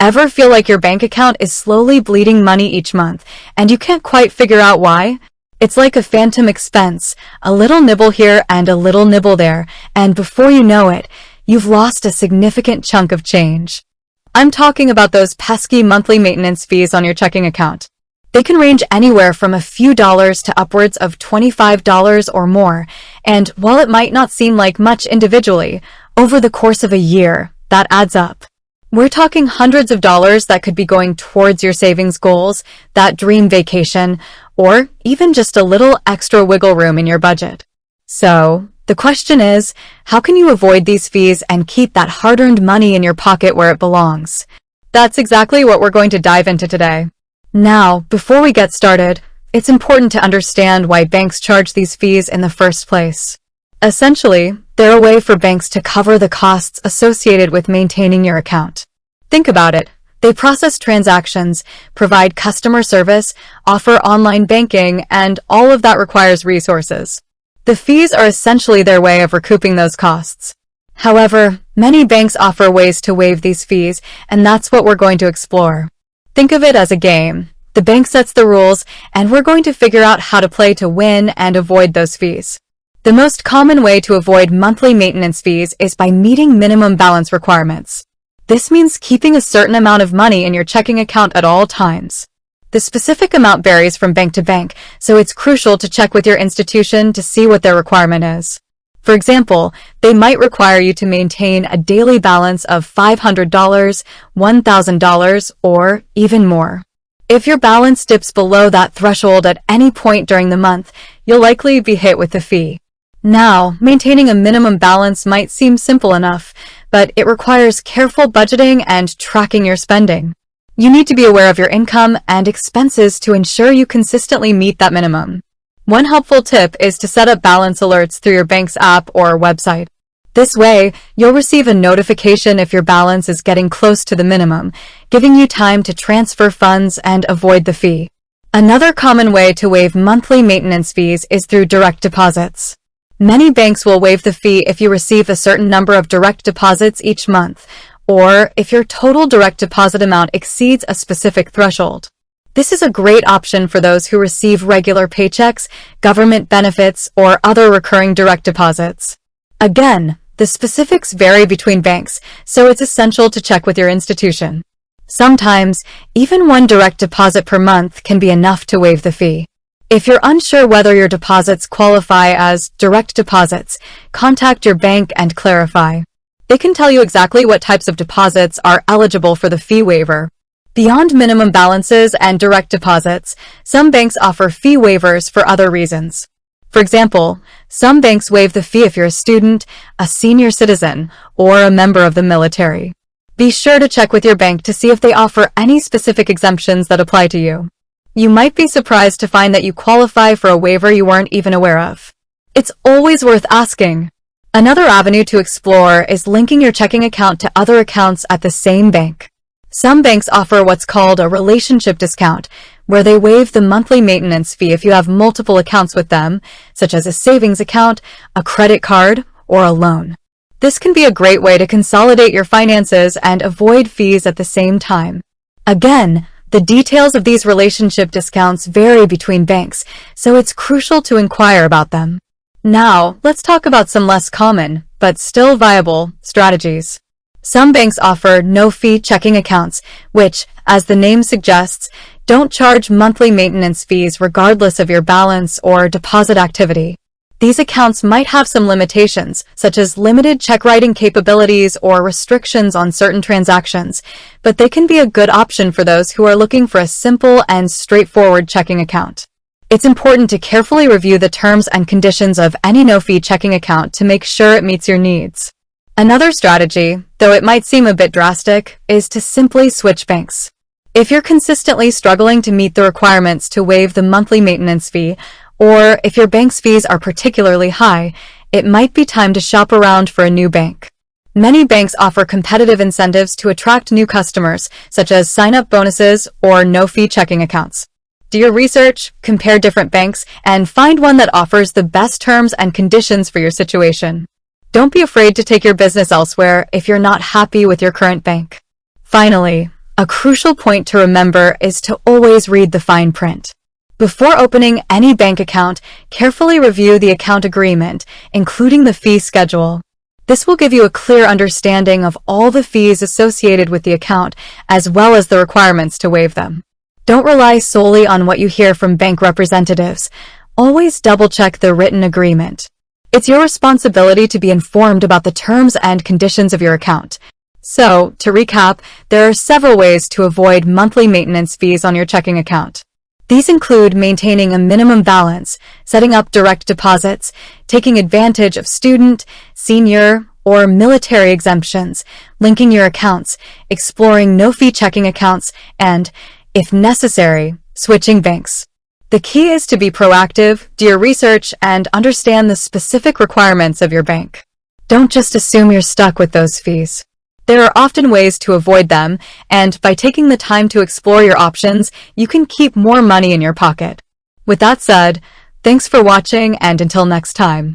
Ever feel like your bank account is slowly bleeding money each month, and you can't quite figure out why? It's like a phantom expense, a little nibble here and a little nibble there, and before you know it, you've lost a significant chunk of change. I'm talking about those pesky monthly maintenance fees on your checking account. They can range anywhere from a few dollars to upwards of $25 or more, and while it might not seem like much individually, over the course of a year, that adds up. We're talking hundreds of dollars that could be going towards your savings goals, that dream vacation, or even just a little extra wiggle room in your budget. So, the question is, how can you avoid these fees and keep that hard-earned money in your pocket where it belongs? That's exactly what we're going to dive into today. Now, before we get started, it's important to understand why banks charge these fees in the first place. Essentially, they're a way for banks to cover the costs associated with maintaining your account. Think about it. They process transactions, provide customer service, offer online banking, and all of that requires resources. The fees are essentially their way of recouping those costs. However, many banks offer ways to waive these fees, and that's what we're going to explore. Think of it as a game. The bank sets the rules, and we're going to figure out how to play to win and avoid those fees. The most common way to avoid monthly maintenance fees is by meeting minimum balance requirements. This means keeping a certain amount of money in your checking account at all times. The specific amount varies from bank to bank, so it's crucial to check with your institution to see what their requirement is. For example, they might require you to maintain a daily balance of $500, $1,000, or even more. If your balance dips below that threshold at any point during the month, you'll likely be hit with the fee. Now, maintaining a minimum balance might seem simple enough, but it requires careful budgeting and tracking your spending. You need to be aware of your income and expenses to ensure you consistently meet that minimum. One helpful tip is to set up balance alerts through your bank's app or website. This way, you'll receive a notification if your balance is getting close to the minimum, giving you time to transfer funds and avoid the fee. Another common way to waive monthly maintenance fees is through direct deposits. Many banks will waive the fee if you receive a certain number of direct deposits each month, or if your total direct deposit amount exceeds a specific threshold. This is a great option for those who receive regular paychecks, government benefits, or other recurring direct deposits. Again, the specifics vary between banks, so it's essential to check with your institution. Sometimes, even one direct deposit per month can be enough to waive the fee. If you're unsure whether your deposits qualify as direct deposits, contact your bank and clarify. They can tell you exactly what types of deposits are eligible for the fee waiver. Beyond minimum balances and direct deposits, some banks offer fee waivers for other reasons. For example, some banks waive the fee if you're a student, a senior citizen, or a member of the military. Be sure to check with your bank to see if they offer any specific exemptions that apply to you. You might be surprised to find that you qualify for a waiver you weren't even aware of. It's always worth asking. Another avenue to explore is linking your checking account to other accounts at the same bank. Some banks offer what's called a relationship discount, where they waive the monthly maintenance fee if you have multiple accounts with them, such as a savings account, a credit card, or a loan. This can be a great way to consolidate your finances and avoid fees at the same time. Again, the details of these relationship discounts vary between banks, so it's crucial to inquire about them. Now, let's talk about some less common, but still viable, strategies. Some banks offer no-fee checking accounts, which, as the name suggests, don't charge monthly maintenance fees regardless of your balance or deposit activity. These accounts might have some limitations, such as limited check writing capabilities or restrictions on certain transactions, but they can be a good option for those who are looking for a simple and straightforward checking account. It's important to carefully review the terms and conditions of any no-fee checking account to make sure it meets your needs. Another strategy, though it might seem a bit drastic, is to simply switch banks. If you're consistently struggling to meet the requirements to waive the monthly maintenance fee, or if your bank's fees are particularly high, it might be time to shop around for a new bank. Many banks offer competitive incentives to attract new customers, such as sign-up bonuses or no-fee checking accounts. Do your research, compare different banks, and find one that offers the best terms and conditions for your situation. Don't be afraid to take your business elsewhere if you're not happy with your current bank. Finally, A crucial point to remember is to always read the fine print. Before opening any bank account, carefully review the account agreement, including the fee schedule. This will give you a clear understanding of all the fees associated with the account, as well as the requirements to waive them. Don't rely solely on what you hear from bank representatives. Always double-check the written agreement. It's your responsibility to be informed about the terms and conditions of your account. So, to recap, there are several ways to avoid monthly maintenance fees on your checking account. These include maintaining a minimum balance, setting up direct deposits, taking advantage of student, senior, or military exemptions, linking your accounts, exploring no-fee checking accounts, and, if necessary, switching banks. The key is to be proactive, do your research, and understand the specific requirements of your bank. Don't just assume you're stuck with those fees. There are often ways to avoid them, and by taking the time to explore your options, you can keep more money in your pocket. With that said, thanks for watching, and until next time.